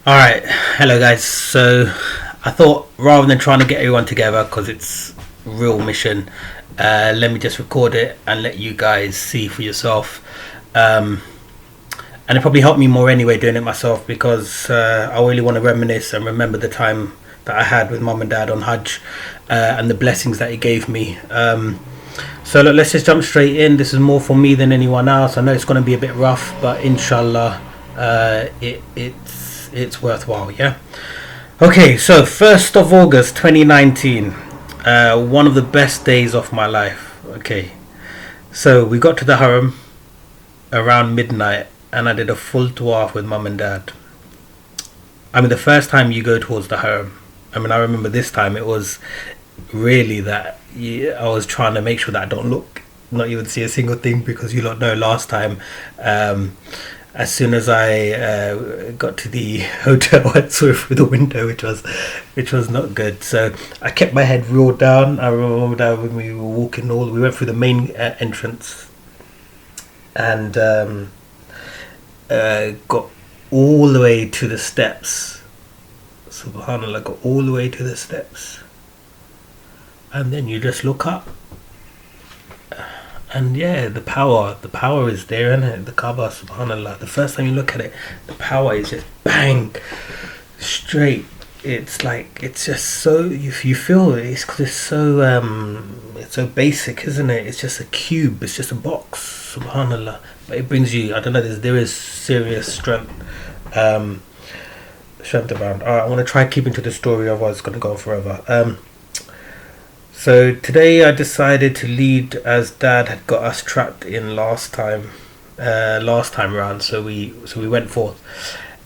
All right, hello guys. So I thought rather than trying to get everyone together because it's real mission, let me just record it and let you guys see for yourself. Um, and it probably helped me more anyway doing it myself because I really want to reminisce and remember the time that I had with mum and dad on Hajj and the blessings that he gave me. So look, let's just jump straight in. This is more for me than anyone else. I know it's going to be a bit rough, but inshallah, it's worthwhile. Yeah. Okay. So 1st of August 2019, one of the best days of my life. Okay. So we got to the Haram around midnight, and I did a full tawaf with mum and dad. I mean, the first time you go towards the Haram, I mean, I remember this time it was really that I was trying to make sure that I don't look, not even see a single thing, because you don't know last time. As soon as I got to the hotel, I saw it through the window, which was not good. So I kept my head real down. I remember that when we were walking we went through the main entrance and got all the way to the steps. Subhanallah, got all the way to the steps, and then you just look up, and yeah, the power is there, isn't it? The Kaaba, subhanallah. The first time you look at it, the power is just bang, straight. It's like it's just so you feel it. It's 'cause it's so basic, isn't it? It's just a cube. It's just a box, subhanallah. But it brings you. I don't know. There is serious strength. Strength around. All right, I want to try keeping to the story, otherwise it's going to go on forever. So today I decided to lead as Dad had got us trapped in last time around. So we went forth.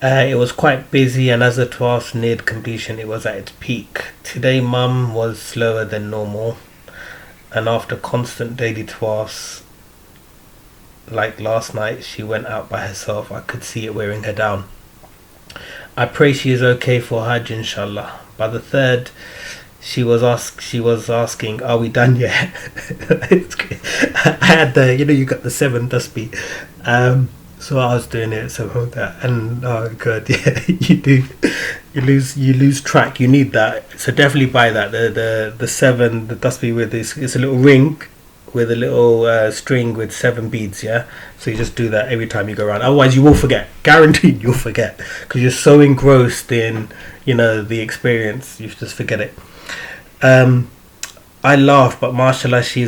It was quite busy, and as the tawaf neared completion, it was at its peak. Today, Mum was slower than normal, and after constant daily tawafs, like last night, she went out by herself. I could see it wearing her down. I pray she is okay for Hajj, inshallah. By the third, she was asking, "Are we done yet?" It's great. I had you got the seven tasbih. So I was doing it, so that, and oh god, yeah, you do, you lose track. You need that, so definitely buy that. The seven, the tasbih with this, it's a little ring with a little string with seven beads. Yeah, so you just do that every time you go around. Otherwise, you will forget. Guaranteed, you'll forget because you're so engrossed in the experience. You just forget it. I laugh, but mashallah, she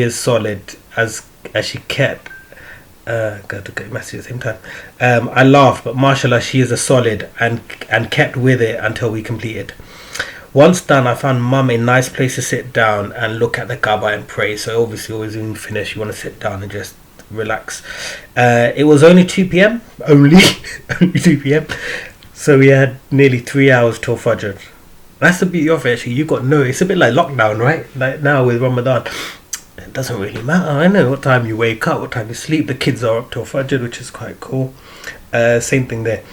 is solid as she kept. Got to get messy at the same time. I laughed, but mashallah, she is a solid and kept with it until we completed. Once done, I found Mum a nice place to sit down and look at the Kaaba and pray. So obviously, always when you finish, you want to sit down and just relax. It was only 2 p.m. Only, only 2 p.m. So we had nearly 3 hours till Fajr. That's the beauty of it. Actually, you got no. It's a bit like lockdown, right? Like now with Ramadan, it doesn't really matter. I know what time you wake up, what time you sleep. The kids are up till Fajr, which is quite cool. Same thing there.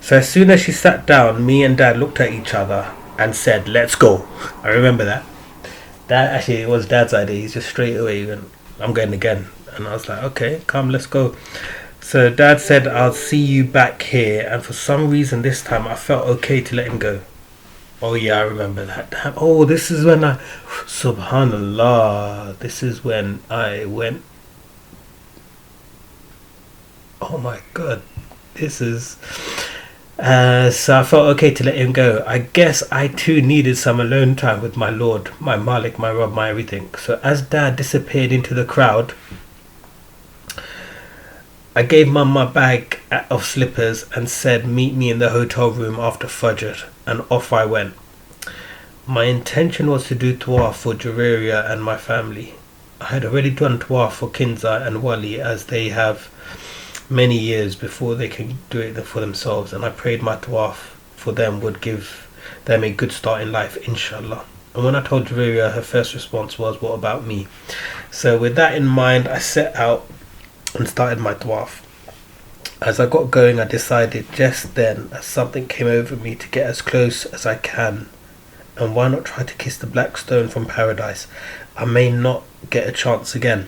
So as soon as she sat down, me and Dad looked at each other and said, "Let's go." I remember that. That actually, it was Dad's idea. He's just straight away went, "I'm going again," and I was like, "Okay, come, let's go." So Dad said, "I'll see you back here," and for some reason this time I felt okay to let him go. Oh yeah, I remember that. Oh, this is when Subhanallah. This is when I went. Oh my God, this is. So I felt okay to let him go. I guess I too needed some alone time with my Lord, my Malik, my Rob, my everything. So as Dad disappeared into the crowd, I gave Mum my bag of slippers and said, "Meet me in the hotel room after Fajr," and off I went. My intention was to do tawaf for Juwairiya and my family. I had already done tawaf for Kinza and Wali, as they have many years before they can do it for themselves, and I prayed my tawaf for them would give them a good start in life, inshallah. And when I told Juwairiya, her first response was, "What about me?" So with that in mind, I set out and started my tawaf. As I got going, I decided just then, as something came over me, to get as close as I can. And why not try to kiss the black stone from paradise? I may not get a chance again.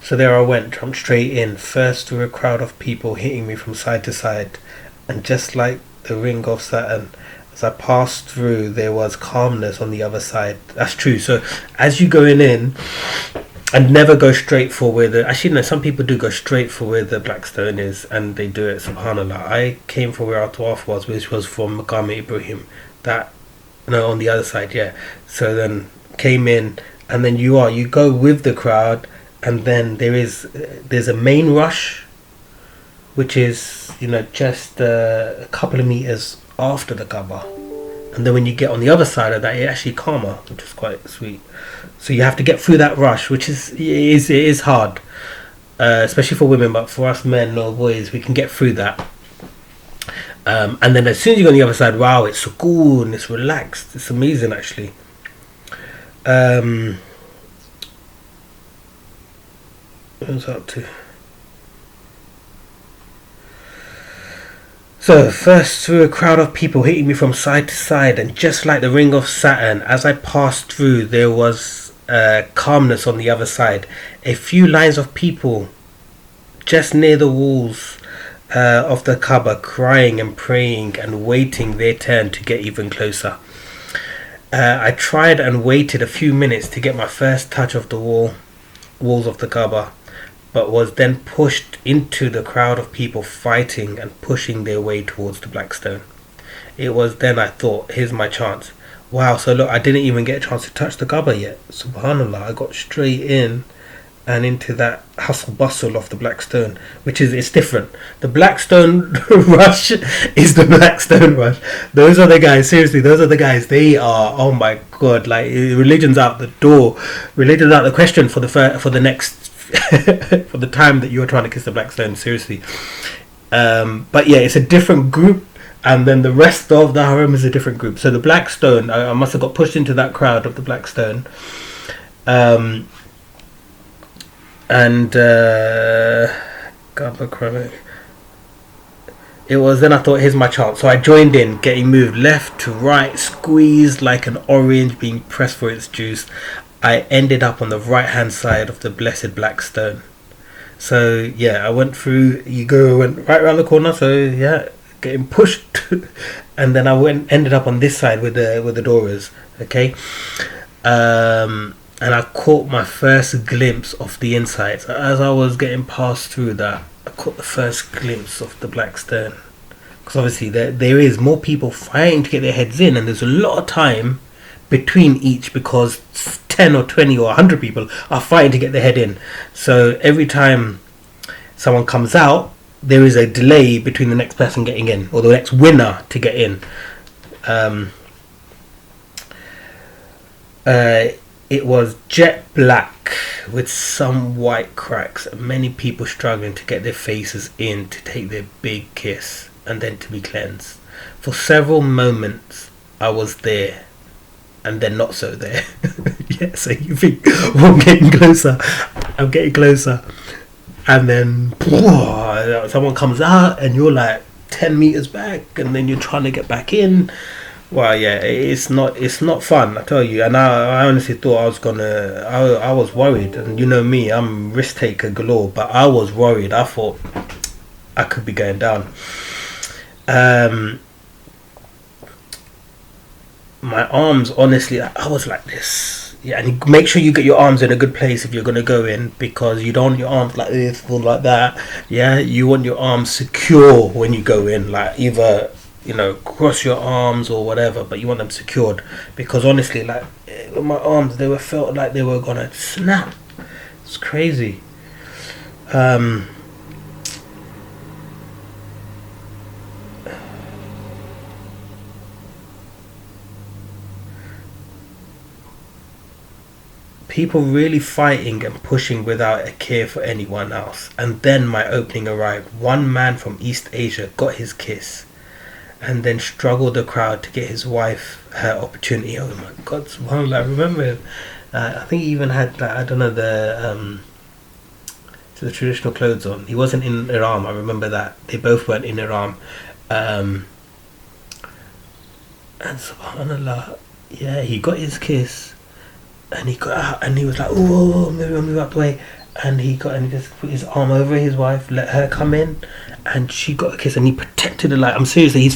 So there I went, jumped straight in, first through a crowd of people hitting me from side to side, And just like the ring of Saturn, as I passed through, there was calmness on the other side. That's true. So as you going in, and never go straight for where the, actually no, some people do go straight for where the black stone is, and they do it. Subhanallah. I came from where our tawaf was, which was from Mecca Ibrahim. That, no, on the other side, yeah. So then came in, and then you go with the crowd, and then there's a main rush, which is, just a couple of meters after the Kaaba, and then when you get on the other side of that, it's actually calmer, which is quite sweet. So you have to get through that rush, which is hard, especially for women, but for us men or boys, we can get through that. And then as soon as you go on the other side, wow, it's sukoon, it's relaxed, it's amazing actually. What was I up to? So first, through a crowd of people hitting me from side to side, and just like the ring of Saturn, as I passed through, there was calmness on the other side. A few lines of people just near the walls of the Kaaba, crying and praying and waiting their turn to get even closer. I tried and waited a few minutes to get my first touch of the walls of the Kaaba, but was then pushed into the crowd of people fighting and pushing their way towards the black stone. It was then I thought, here's my chance. Wow, so look, I didn't even get a chance to touch the Kaaba yet. Subhanallah, I got straight in and into that hustle bustle of the black stone, which is, it's different. The black stone rush is the black stone rush. Those are the guys, seriously, those are the guys. They are, oh my god, like religion's out the door. Religion's out the question for the next for the time that you're trying to kiss the black stone, seriously. But yeah, it's a different group, and then the rest of the harem is a different group. So the black stone, I must have got pushed into that crowd of the black stone, it was then I thought, here's my chance. So I joined in, getting moved left to right, squeezed like an orange being pressed for its juice. I ended up on the right hand side of the blessed black stone. So yeah, I went through, went right around the corner, so yeah, getting pushed and then I ended up on this side where the door is. Okay. And I caught my first glimpse of the inside. So as I was getting passed through that, I caught the first glimpse of the black stone. Because obviously there is more people fighting to get their heads in, and there's a lot of time between each, because 10 or 20 or 100 people are fighting to get their head in. So every time someone comes out, there is a delay between the next person getting in, or the next winner to get in. It was jet black with some white cracks, and many people struggling to get their faces in to take their big kiss and then to be cleansed. For several moments I was there, and then not so there. Yeah, so you think, well, I'm getting closer, and then someone comes out and you're like 10 meters back, and then you're trying to get back in. Well, yeah, it's not fun, I tell you. And I honestly thought I was worried, and you know me, I'm risk taker galore, but I was worried. I thought I could be going down. My arms, honestly, I was like this. Yeah, and make sure you get your arms in a good place if you're going to go in, because you don't want your arms like this or like that. Yeah, you want your arms secure when you go in, like either, cross your arms or whatever, but you want them secured, because honestly, like with my arms, they felt like they were going to snap. It's crazy. People really fighting and pushing without a care for anyone else. And then my opening arrived. One man from East Asia got his kiss, and then struggled the crowd to get his wife her opportunity. Oh my God, subhanAllah, I remember him. I think he even had, the traditional clothes on. He wasn't in Ihram, I remember that. They both weren't in Ihram. And subhanAllah, yeah, he got his kiss, and he got out, and he was like, oh, move out the way. and he just put his arm over his wife, let her come in, and she got a kiss, and he protected her. Like, I'm seriously, his